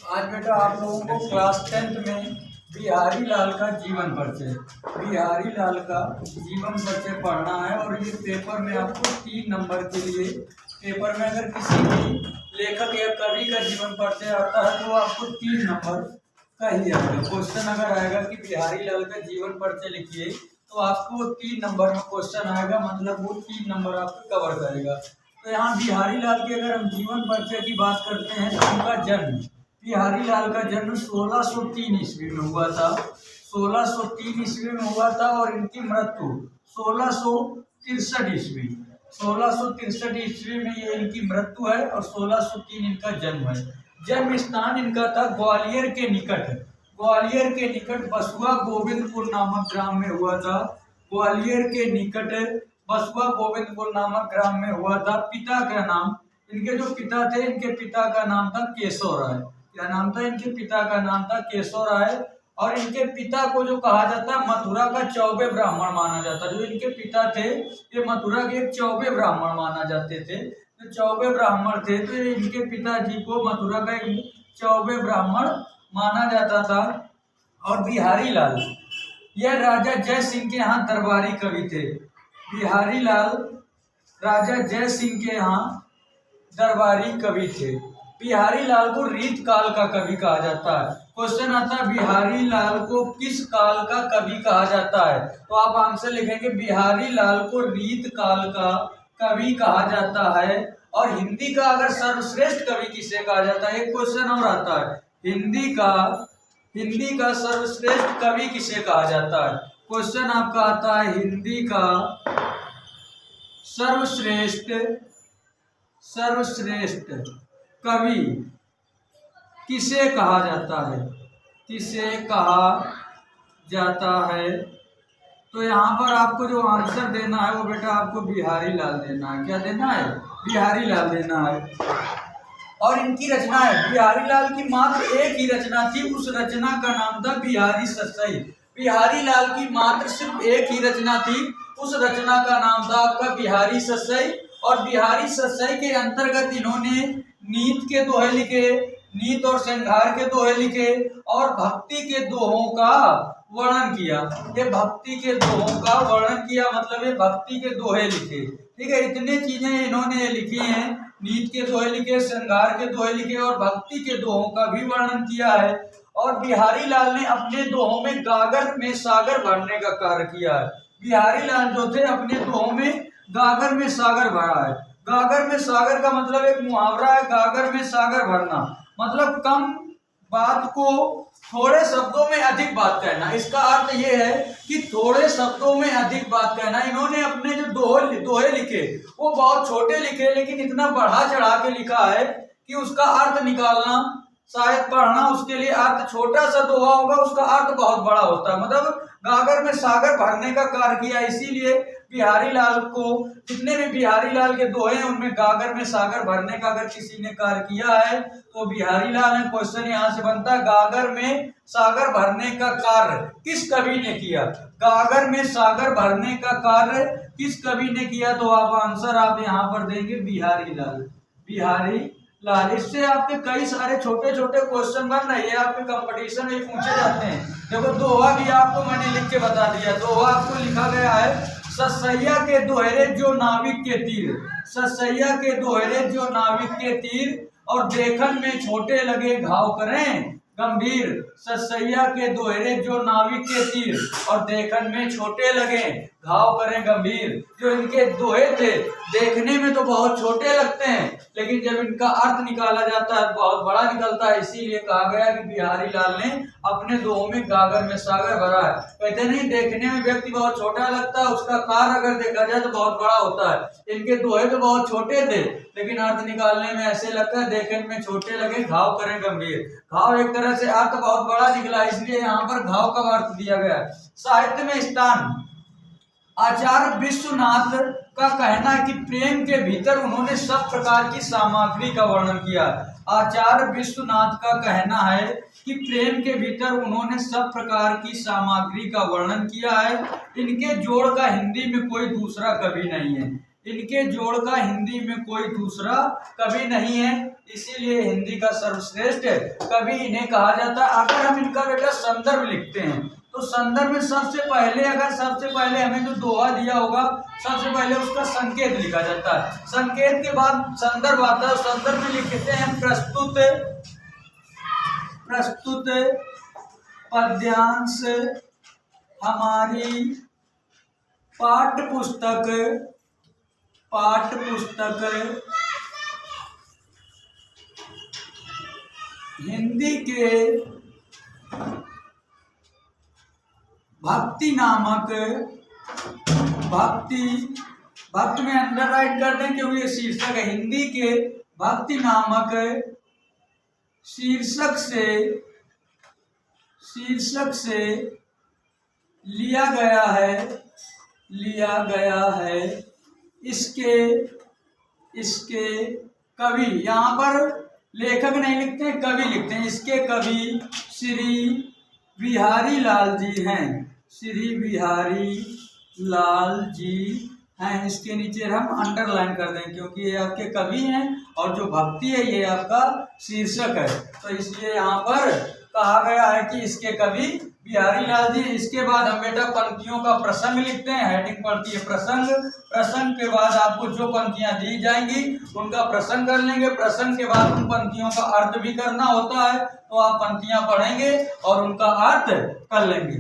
आज बेटा आप लोगों को क्लास 10th में बिहारी लाल का जीवन परिचय पढ़ना है। और ये पेपर में आपको 3 नंबर के लिए, पेपर में अगर किसी भी लेखक या कवि का जीवन परिचय आता है तो आपको 3 नंबर का ही आएगा। क्वेश्चन अगर आएगा कि बिहारी लाल का जीवन परिचय लिखिए तो आपको 3 नंबर में क्वेश्चन आएगा, मतलब वो 3 नंबर आपको कवर करेगा। तो यहाँ बिहारी लाल के अगर हम जीवन परिचय की बात करते हैं तो उनका जन्म, बिहारी लाल का जन्म 1603 ईस्वी में हुआ था। 1603 ईस्वी में हुआ था और इनकी मृत्यु 1663 ईस्वी 1663 ईस्वी में ये इनकी मृत्यु है और 1603 इनका जन्म है। जन्म स्थान इनका था ग्वालियर के निकट बसुआ गोविंदपुर नामक ग्राम में हुआ था। ग्वालियर के निकट बसुआ गोविंदपुर नामक ग्राम में हुआ था। पिता का नाम, इनके जो पिता थे, इनके पिता का नाम था केशव राय। क्या नाम था? इनके पिता का नाम था केशव राय। और इनके पिता को जो कहा जाता है मथुरा का चौबे ब्राह्मण माना जाता है। जो इनके पिता थे ये मथुरा के एक चौबे ब्राह्मण माना जाते थे, तो चौबे ब्राह्मण थे, तो इनके पिताजी को मथुरा का एक चौबे ब्राह्मण माना जाता था। और बिहारी लाल यह राजा जय सिंह के यहाँ दरबारी कवि थे। बिहारी लाल राजा जय सिंह के यहाँ दरबारी कवि थे। बिहारी लाल को रीत काल का कवि कहा जाता है। क्वेश्चन आता है बिहारी लाल को किस काल का कवि कहा जाता है, तो आप आंसर लिखेंगे बिहारी लाल को रीत काल का कवि कहा जाता है। और हिंदी का अगर सर्वश्रेष्ठ कवि किसे कहा जाता है, एक क्वेश्चन और आता है, हिंदी का सर्वश्रेष्ठ कवि किसे कहा जाता है। क्वेश्चन आपका आता है हिंदी का सर्वश्रेष्ठ कवि किसे कहा जाता है। तो यहाँ पर आपको जो आंसर देना है वो बेटा आपको बिहारी लाल देना है। क्या देना है? बिहारी लाल देना है। और इनकी रचना है, बिहारी लाल की मात्र एक ही रचना थी, उस रचना का नाम था बिहारी सतसई। बिहारी लाल की मात्र सिर्फ एक ही रचना थी, उस रचना का नाम था आपका बिहारी सतसई। और बिहारी सतसई के अंतर्गत इन्होंने नीत के दोहे लिखे, नीत और श्रृंगार के दोहे लिखे और भक्ति के दोहों का वर्णन किया। ये भक्ति के दोहों का वर्णन किया मतलब ये भक्ति के दोहे लिखे। ठीक है, इतनी चीजें इन्होंने लिखी हैं, नीत के दोहे लिखे, श्रृंगार के दोहे लिखे और भक्ति के दोहों का भी वर्णन किया है। और बिहारी लाल ने अपने दोहों में गागर में सागर भरने का कार्य किया है। बिहारी लाल जो थे अपने दोहों में गागर में सागर भरा है। गागर में सागर का मतलब एक मुहावरा है, गागर में सागर भरना मतलब कम बात को थोड़े शब्दों में अधिक बात कहना। इसका अर्थ ये है कि थोड़े शब्दों में अधिक बात कहना। इन्होंने अपने जो दोहे लिखे वो बहुत छोटे लिखे, लेकिन इतना बढ़ा चढ़ा के लिखा है कि उसका अर्थ निकालना, शायद पढ़ना, उसके लिए अर्थ छोटा सा दोहा होगा, उसका अर्थ बहुत बड़ा होता है। मतलब गागर में सागर भरने का कार्य किया। इसीलिए बिहारी लाल को, जितने भी बिहारी लाल के दोहे हैं उनमें गागर में सागर भरने का अगर किसी ने कार्य किया है तो बिहारी लाल है। क्वेश्चन यहाँ से बनता है गागर में सागर भरने का कार्य किस कवि ने किया। गागर में सागर भरने का कार्य किस कवि ने किया, तो आप आंसर आप यहाँ पर देंगे बिहारी लाल। इससे आपके कई सारे छोटे छोटे क्वेश्चन बन रहे हैं, आपके कंपटीशन में पूछे जाते हैं। देखो दोहा भी आपको मैंने लिख के बता दिया। दोहा आपको लिखा गया है, सतसैया के दोहरे जो नाविक के तीर, सतसैया के दोहरे जो नाविक के तीर और देखन में छोटे लगे घाव करें गंभीर। सतसैया के दोहरे जो नाविक के तीर और देखन में छोटे लगे घाव करें गंभीर। जो इनके दोहे थे देखने में तो बहुत छोटे लगते हैं, लेकिन जब इनका अर्थ निकाला जाता है बहुत बड़ा निकलता है। इसीलिए कहा गया कि बिहारी लाल ने अपने दोहों में गागर में सागर भरा है। कहते नहीं देखने में व्यक्ति बहुत छोटा लगता है, उसका कार्य अगर देखा जाए तो बहुत बड़ा होता है। इनके दोहे तो बहुत छोटे थे, लेकिन अर्थ निकालने में ऐसे लगता है देखने में छोटे लगे घाव करें गंभीर। घाव एक तरह से अर्थ बहुत बड़ा निकला, इसलिए यहाँ पर घाव का अर्थ दिया गया है। साहित्य में स्थान, आचार्य विश्वनाथ का कहना है कि प्रेम के भीतर उन्होंने सब प्रकार की सामग्री का वर्णन किया। आचार्य विश्वनाथ का कहना है कि प्रेम के भीतर उन्होंने सब प्रकार की सामग्री का वर्णन किया है। इनके जोड़ का हिंदी में कोई दूसरा कवि नहीं है। इनके जोड़ का हिंदी में कोई दूसरा कवि नहीं है। इसीलिए हिंदी का सर्वश्रेष्ठ कवि इन्हें कहा जाता है। अगर हम इनका बेटा संदर्भ लिखते हैं तो संदर्भ में सबसे पहले हमें जो दोहा दिया होगा सबसे पहले उसका संकेत लिखा जाता है। संकेत के बाद संदर्भ आता है। संदर्भ में लिखते हैं प्रस्तुत पद्यांश हमारी पाठ्य पुस्तक हिंदी के भक्ति नामक भक्ति में अंडरलाइन कर दें क्योंकि ये शीर्षक है। हिंदी के भक्ति नामक शीर्षक से लिया गया है इसके कवि, यहाँ पर लेखक नहीं लिखते हैं, कवि लिखते हैं। इसके कवि श्री बिहारी लाल जी हैं, श्री बिहारी लाल जी हैं। इसके नीचे हम अंडरलाइन कर दें क्योंकि ये आपके कवि हैं और जो भक्ति है ये आपका शीर्षक है, तो इसलिए यहाँ पर कहा गया है कि इसके कवि बिहारी लाल जी। इसके बाद हम बेटा पंक्तियों का प्रसंग लिखते हैं। हेडिंग पड़ती है प्रसंग के बाद आपको जो पंक्तियां दी जाएंगी उनका प्रसंग कर लेंगे। प्रसंग के बाद उन पंक्तियों का अर्थ भी करना होता है, तो आप पंक्तियां पढ़ेंगे और उनका अर्थ कर लेंगे।